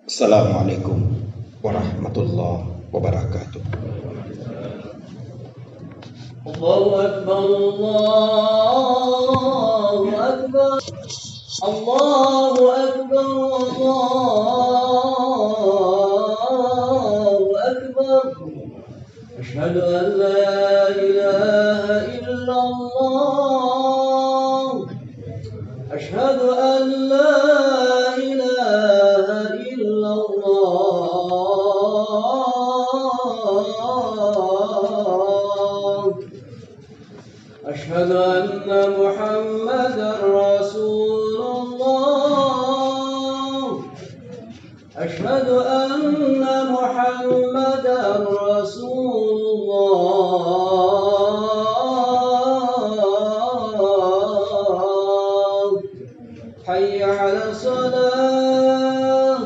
Assalamualaikum warahmatullahi wabarakatuh. Allahu Akbar, Allahu Akbar, Allahu Akbar, Allahu Akbar. Asyhadu an la ilaha illallah. Asyhadu an la ilaha illallah. Asyhadu anna Muhammadar Rasulullah. Asyhadu anna Muhammadar Rasulullah. Hayya 'ala shalah.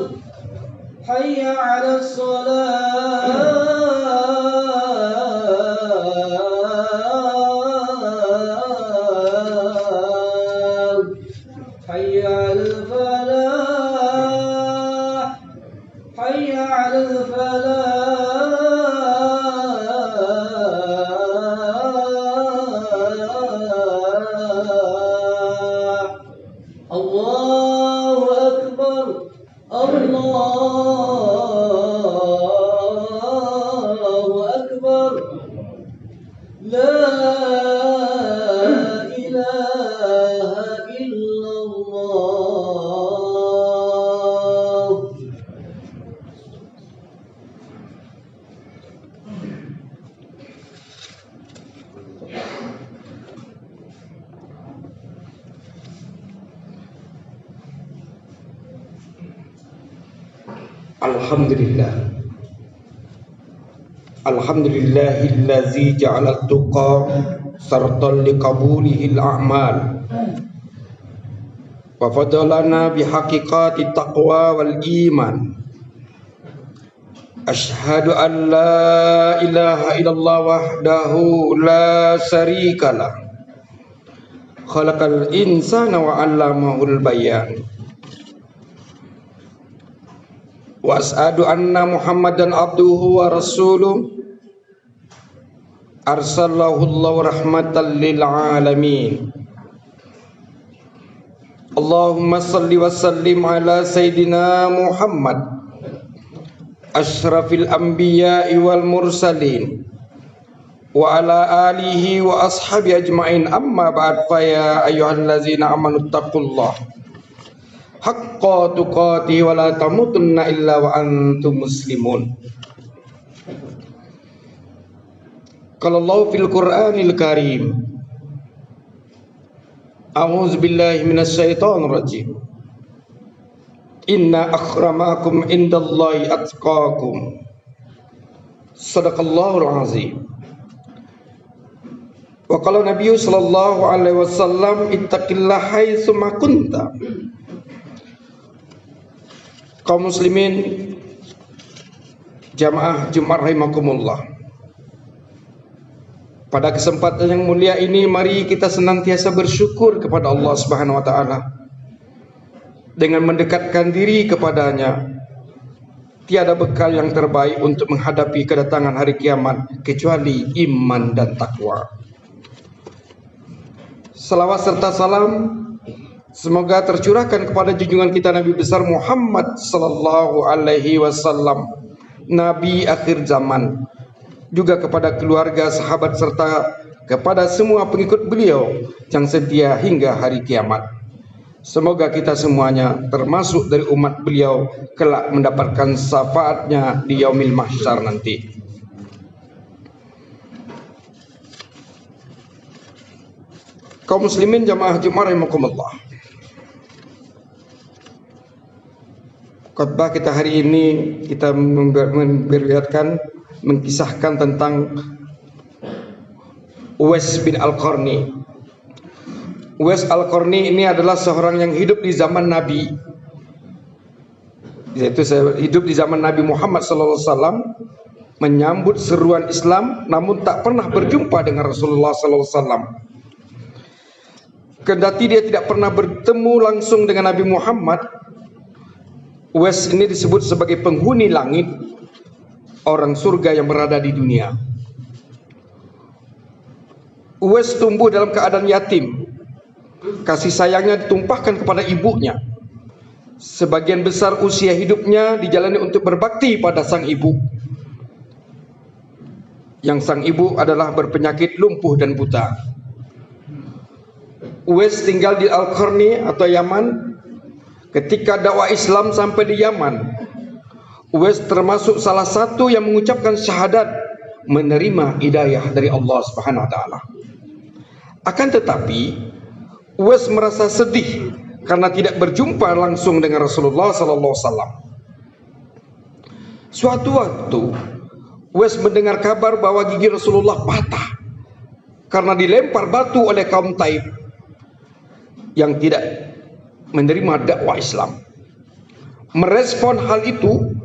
Hayya 'ala shalah. حي على الفلاح. حي على الفلاح. الله أكبر، الله أكبر. لا إله إلا الله. Alhamdulillah. Alhamdulillahillazi ja'ala tuqa sartan liqabulihil a'mal wa fadalana bihaqiqati taqwa wal iman. Ashhadu an la ilaha illallah wahdahu la syarikalah, khalaqal insana wa 'allamahul bayan. Wa as'adu anna Muhammadan abduhu wa rasuluh arsalahu Allah rahmatan lil alamin. Allahumma salli wa sallim ala sayyidina Muhammad asyrafil anbiya'i wal mursalin wa ala alihi wa ashabi ajma'in. Amma ba'd, fa ya ayyuhallazina amanu taqullaha haqqa tuqatih wa la tamutunna illa wa antum muslimun. Qala Allah fil Qur'anil Karim, a'udzu billahi minasy syaithanir rajim. Inna akramakum indallahi atqakum. Sadaqallahul azim. Wa qala Nabi sallallahu alaihi wasallam, ittaqillaha haitsu ma kunta. Kaum muslimin jamaah Jumat rahimakumullah, pada kesempatan yang mulia ini mari kita senantiasa bersyukur kepada Allah Subhanahu wa taala dengan mendekatkan diri kepadanya. Tiada bekal yang terbaik untuk menghadapi kedatangan hari kiamat kecuali iman dan takwa. Salawat serta salam semoga tercurahkan kepada junjungan kita Nabi besar Muhammad sallallahu alaihi wasallam, nabi akhir zaman, juga kepada keluarga, sahabat serta kepada semua pengikut beliau yang setia hingga hari kiamat. Semoga kita semuanya termasuk dari umat beliau kelak mendapatkan syafaatnya di yaumil mahsyar nanti. Kaum muslimin jamaah Jumat rahimakumullah, khotbah kita hari ini kita mengkisahkan tentang Uwais bin Al-Qarni. Uwais Al-Qarni ini adalah seorang yang hidup di zaman Nabi, yaitu hidup di zaman Nabi Muhammad SAW, menyambut seruan Islam namun tak pernah berjumpa dengan Rasulullah SAW. Kendati dia tidak pernah bertemu langsung dengan Nabi Muhammad, Uwais ini disebut sebagai penghuni langit, orang surga yang berada di dunia. Uwais tumbuh dalam keadaan yatim. Kasih sayangnya ditumpahkan kepada ibunya. Sebagian besar usia hidupnya dijalani untuk berbakti pada sang ibu. Yang sang ibu adalah berpenyakit lumpuh dan buta. Uwais tinggal di Al-Qarni atau Yaman. Ketika dakwah Islam sampai di Yaman, Uwais termasuk salah satu yang mengucapkan syahadat, menerima hidayah dari Allah Subhanahu wa taala. Akan tetapi Uwais merasa sedih karena tidak berjumpa langsung dengan Rasulullah sallallahu alaihi wasallam. Suatu waktu Uwais mendengar kabar bahwa gigi Rasulullah patah karena dilempar batu oleh kaum Taif yang tidak menerima dakwah Islam. Merespon hal itu,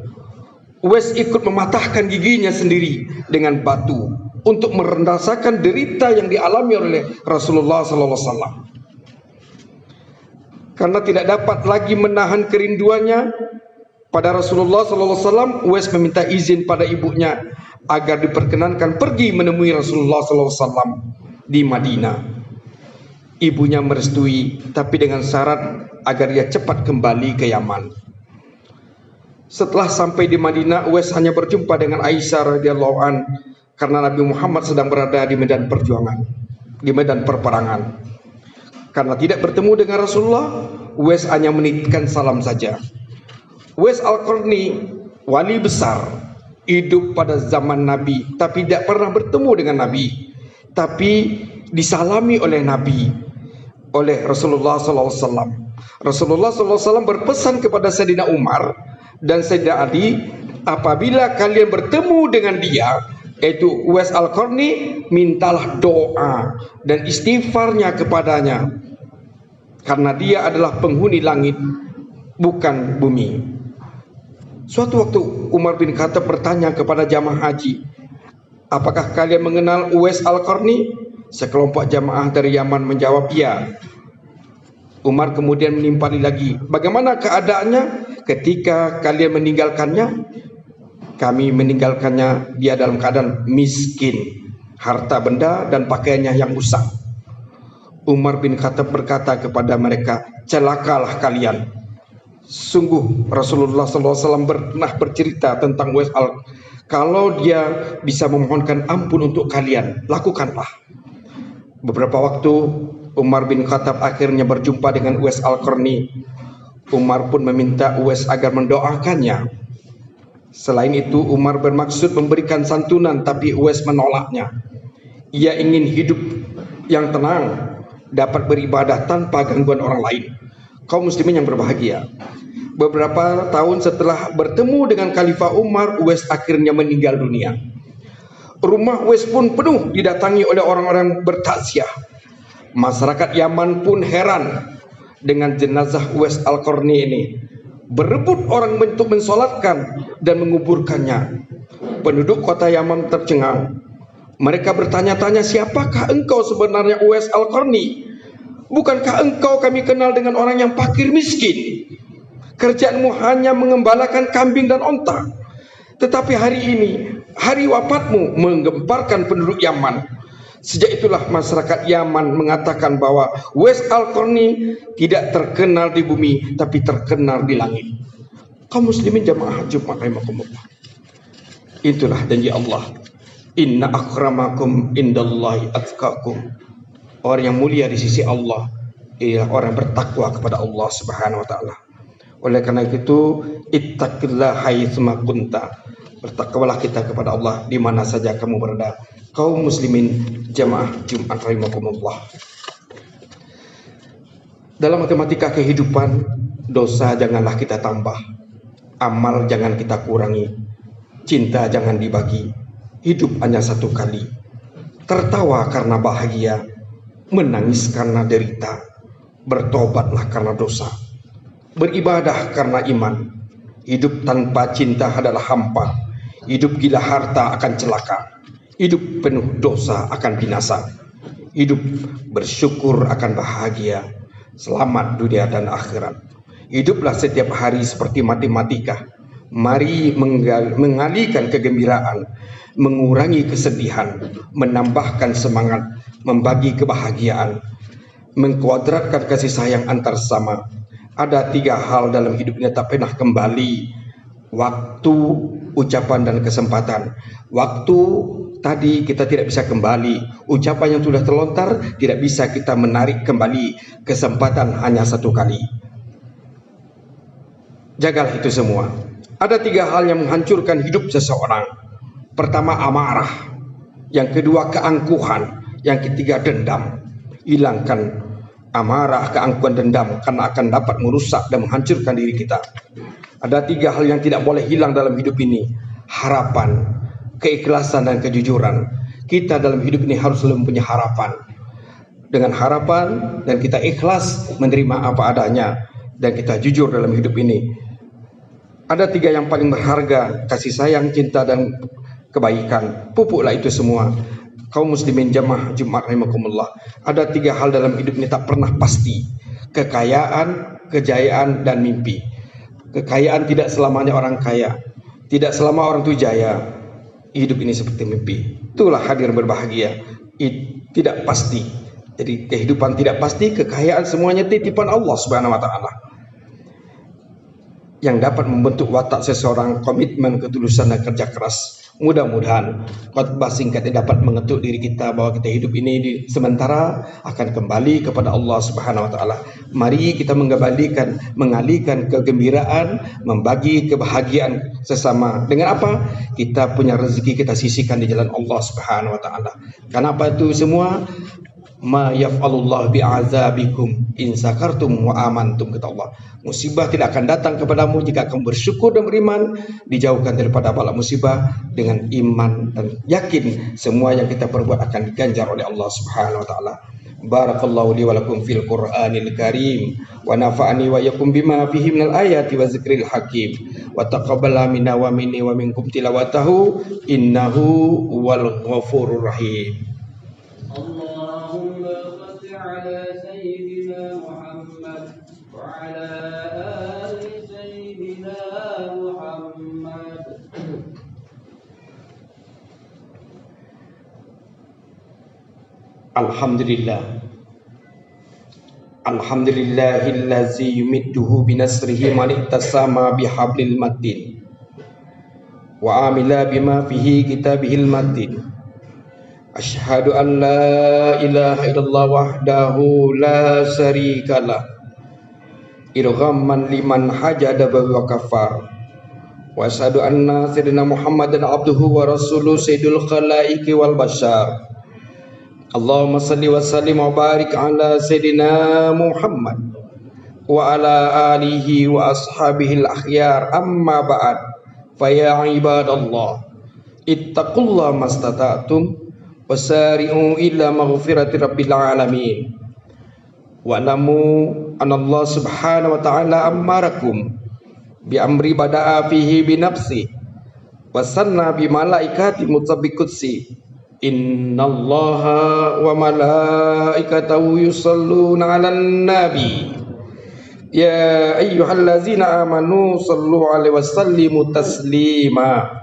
Uwais ikut mematahkan giginya sendiri dengan batu untuk merasakan derita yang dialami oleh Rasulullah SAW. Karena tidak dapat lagi menahan kerinduannya pada Rasulullah SAW, Uwais meminta izin pada ibunya agar diperkenankan pergi menemui Rasulullah SAW di Madinah. Ibunya merestui, tapi dengan syarat agar dia cepat kembali ke Yaman. Setelah sampai di Madinah, Uwais hanya berjumpa dengan Aisyah radhiyallahu an karena Nabi Muhammad sedang berada di medan perjuangan, di medan perperangan. Karena tidak bertemu dengan Rasulullah, Uwais hanya menitipkan salam saja. Uwais Al-Qarni, wali besar, hidup pada zaman Nabi, tapi tidak pernah bertemu dengan Nabi, tapi disalami oleh Nabi, oleh Rasulullah SAW. Rasulullah SAW berpesan kepada Sayyidina Umar dan Sayyidina Ali, apabila kalian bertemu dengan dia, yaitu Uwais Al-Qarni, mintalah doa dan istighfarnya kepadanya, karena dia adalah penghuni langit, bukan bumi. Suatu waktu Umar bin Khattab bertanya kepada jamaah haji, apakah kalian mengenal Uwais Al-Qarni? Sekelompok jamaah dari Yaman menjawab, iya. Umar kemudian menimpali lagi, bagaimana keadaannya ketika kalian meninggalkannya? Kami meninggalkannya, dia dalam keadaan miskin, harta benda dan pakaiannya yang rusak. Umar bin Khattab berkata kepada mereka, celakalah kalian. Sungguh Rasulullah SAW pernah bercerita tentang Uwais kalau dia bisa memohonkan ampun untuk kalian, lakukanlah. Beberapa waktu Umar bin Khattab akhirnya berjumpa dengan Uwais Al-Qarni. Umar pun meminta Uwais agar mendoakannya. Selain itu Umar bermaksud memberikan santunan, tapi Uwais menolaknya. Ia ingin hidup yang tenang, dapat beribadah tanpa gangguan orang lain. Kaum muslimin yang berbahagia, beberapa tahun setelah bertemu dengan Khalifah Umar, Uwais akhirnya meninggal dunia. Rumah Uwais pun penuh didatangi oleh orang-orang bertakziah. Masyarakat Yaman pun heran dengan jenazah Uwais Al-Qarni ini, berebut orang untuk mensolatkan dan menguburkannya. Penduduk kota Yaman tercengang. Mereka bertanya-tanya, siapakah engkau sebenarnya Uwais Al-Qarni? Bukankah engkau kami kenal dengan orang yang fakir miskin? Kerjaanmu hanya mengembalakan kambing dan onta. Tetapi hari ini, hari wafatmu menggemparkan penduduk Yaman. Sejak itulah masyarakat Yaman mengatakan bahwa Uwais Al-Qarni tidak terkenal di bumi, tapi terkenal di langit. Kaum muslimin jamaah Jumat rahimakumullah. Itulah janji Allah. Inna akramakum indallahi atqakum. Orang yang mulia di sisi Allah ialah orang yang bertakwa kepada Allah Subhanahu wa taala. Oleh karena itu, ittaqillah haitsuma kunta. Bertakwalah kita kepada Allah di mana saja kamu berada. Kaum muslimin jamaah Jumat rahimakumullah. Dalam matematika kehidupan, dosa janganlah kita tambah, amal jangan kita kurangi, cinta jangan dibagi. Hidup hanya satu kali. Tertawa karena bahagia, menangis karena derita, bertobatlah karena dosa, beribadah karena iman. Hidup tanpa cinta adalah hampa. Hidup gila harta akan celaka. Hidup penuh dosa akan binasa. Hidup bersyukur akan bahagia. Selamat dunia dan akhirat. Hiduplah setiap hari seperti matematika. Mari mengalihkan kegembiraan, mengurangi kesedihan, menambahkan semangat, membagi kebahagiaan, mengkuadratkan kasih sayang antar sesama. Ada 3 hal dalam hidup ini tak pernah kembali: waktu, ucapan, dan kesempatan. Waktu tadi kita tidak bisa kembali, ucapan yang sudah terlontar tidak bisa kita menarik kembali, kesempatan hanya 1 kali. Jagalah itu semua. Ada 3 hal yang menghancurkan hidup seseorang. Pertama, amarah. Yang kedua, keangkuhan. Yang ketiga, dendam. Hilangkan amarah, keangkuhan, dendam, karena akan dapat merusak dan menghancurkan diri kita. Ada 3 hal yang tidak boleh hilang dalam hidup ini: harapan, keikhlasan, dan kejujuran. Kita dalam hidup ini harus selalu punya harapan. Dengan harapan dan kita ikhlas menerima apa adanya, dan kita jujur dalam hidup ini. Ada 3 yang paling berharga: kasih sayang, cinta, dan kebaikan. Pupuklah itu semua. Kaum muslimin jamaah Jumat rahimakumullah. Ada 3 hal dalam hidup ini tak pernah pasti: kekayaan, kejayaan, dan mimpi. Kekayaan tidak selamanya orang kaya, tidak selama orang itu jaya. Hidup ini seperti mimpi. Itulah hadir berbahagia. Tidak pasti. Jadi kehidupan tidak pasti, kekayaan semuanya titipan Allah Subhanahu wa taala. Yang dapat membentuk watak seseorang komitmen, ketulusan, dan kerja keras. Mudah-mudahan khotbah singkat ini dapat mengetuk diri kita bahwa kita hidup ini di sementara akan kembali kepada Allah Subhanahu wa taala. Mari kita mengalihkan kegembiraan, membagi kebahagiaan sesama. Dengan apa? Kita punya rezeki, kita sisihkan di jalan Allah Subhanahu wa taala. Kenapa itu semua? Ma yaf'alullah bi'azabikum in sakartum wa amantum, kata Allah. Musibah tidak akan datang kepadamu jika kamu bersyukur dan beriman. Dijauhkan daripada bala musibah dengan iman dan yakin semua yang kita perbuat akan diganjar oleh Allah Subhanahu wa taala. Barakallahu li wa lakum fil Qur'anil Karim wa nafa'ani wa yakum bima fihi minal ayati wa zikril hakim wa taqabbala minna wa minni wa minkum tilawatahu innahu wal ghafurur rahim. اللهم صل على سيدنا محمد وعلى آل سيدنا محمد. Alhamdulillah. Alhamdulillahillazi yumidduhu binasrihi man ittasama bihablil matin wa amila bima fihi kitabihil matin. Asyhadu an la ilaha illallah wahdahu la syarikalah irghamman liman hajada wa kafar. Wa asyhadu anna sayyidina Muhammadan abduhu wa rasuluhu sayyidul khalaiqi wal bashar. Allahumma salli wa sallim wa barik ala sayyidina Muhammad wa ala alihi wa ashabihi al-akhyar. Amma ba'd. Fa ya ibadallah ittaqullaha mastata'tum wasari'u ila maghfirati rabbil alamin. Wa'lamu anallah subhanahu wa ta'ala ammarakum bi amri bada'a fihi bi nafsi wa sanna bi malaikati mutabbiqutsi. Innallaha wa malaikatahu yusalluna 'alan nabi ya ayyuhallazina amanu sallu 'alaihi wa sallimu taslima.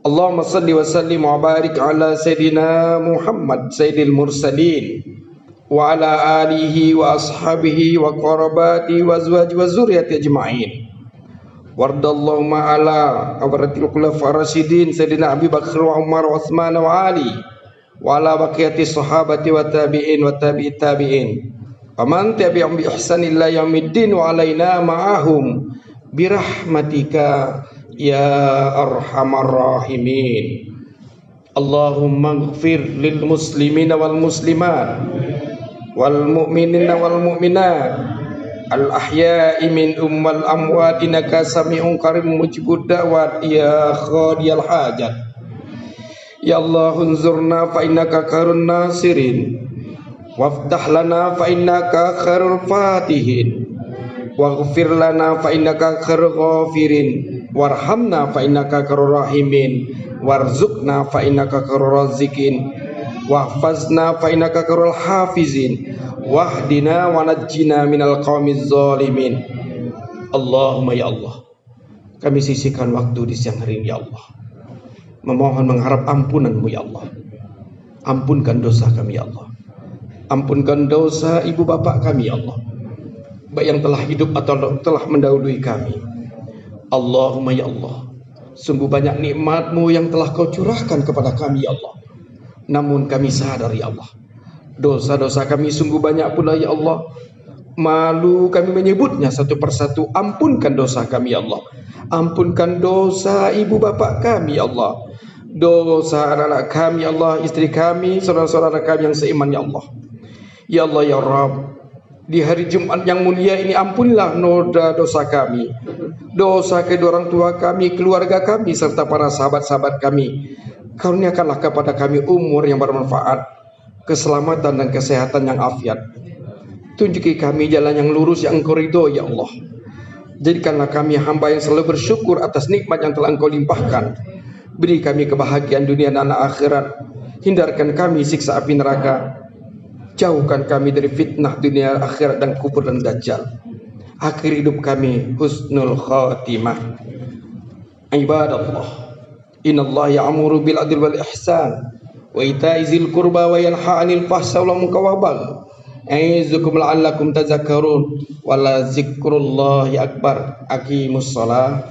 Allahumma salli wa sallim wa barik ala Sayyidina Muhammad Sayyidil Mursalin wa ala alihi wa ashabihi wa qarabati wa azwaji wa zuriyati ajma'in. Wardallahumma ala awratil khulafa rasyidin Sayyidina Abi Bakar wa Umar wa Utsman wa Ali wa ala baqiyati sahabati wa tabi'in wa tabi'it tabi'in wa man tabi'ahum bi ihsan ila yaumiddin wa alaina ma'ahum birahmatika ya arhamar rahimin. Allahumma ighfir lil muslimina wal muslimat wal mu'minina wal mu'minat al ahya'i minhum wal amwat innaka sami'un qareebun mujibud da'wat ya qadiyal hajat. Ya Allah unzurna fa innaka khairun nasirin waftah lana fa innaka khairul fatihin waghfir lana fa innaka khairul ghafirin warhamna fa innaka khairur rahimin warzuqna fa innaka khairur raziqin wahfazna fa innaka khairul hafizin wahdina wa najjina minal qaumiz zalimin. Allahumma ya Allah, kami sisihkan waktu di siang hari ini ya Allah, memohon mengharap ampunan-Mu ya Allah. Ampunkan dosa kami ya Allah. Ampunkan dosa ibu bapak kami ya Allah, baik yang telah hidup atau telah mendahului kami. Allahumma ya Allah, sungguh banyak nikmat-Mu yang telah Kau curahkan kepada kami ya Allah. Namun kami sadar ya Allah, dosa-dosa kami sungguh banyak pula ya Allah. Malu kami menyebutnya satu persatu. Ampunkan dosa kami ya Allah. Ampunkan dosa ibu bapak kami ya Allah, dosa anak-anak kami ya Allah, istri kami, saudara-saudara kami yang seiman ya Allah. Ya Allah ya Rabb, di hari Jumat yang mulia ini ampunilah noda dosa kami, dosa kedua orang tua kami, keluarga kami, serta para sahabat-sahabat kami. Karuniakanlah kepada kami umur yang bermanfaat, keselamatan dan kesehatan yang afiat. Tunjuki kami jalan yang lurus yang Engkau ridho ya Allah. Jadikanlah kami hamba yang selalu bersyukur atas nikmat yang telah Engkau limpahkan. Beri kami kebahagiaan dunia dan akhirat. Hindarkan kami siksa api neraka. Jauhkan kami dari fitnah dunia akhirat dan kubur dan dajjal. Akhir hidup kami husnul khatimah. Ibadallah, innallaha ya'muru bil adli wal ihsan wa ita'i dzil qurba wa yanha 'anil fahsya'i wal munkari wal baghi. Aizukum la'allakum tadhakkarun. Wala zikrullahi akbar. Aqimus shalah.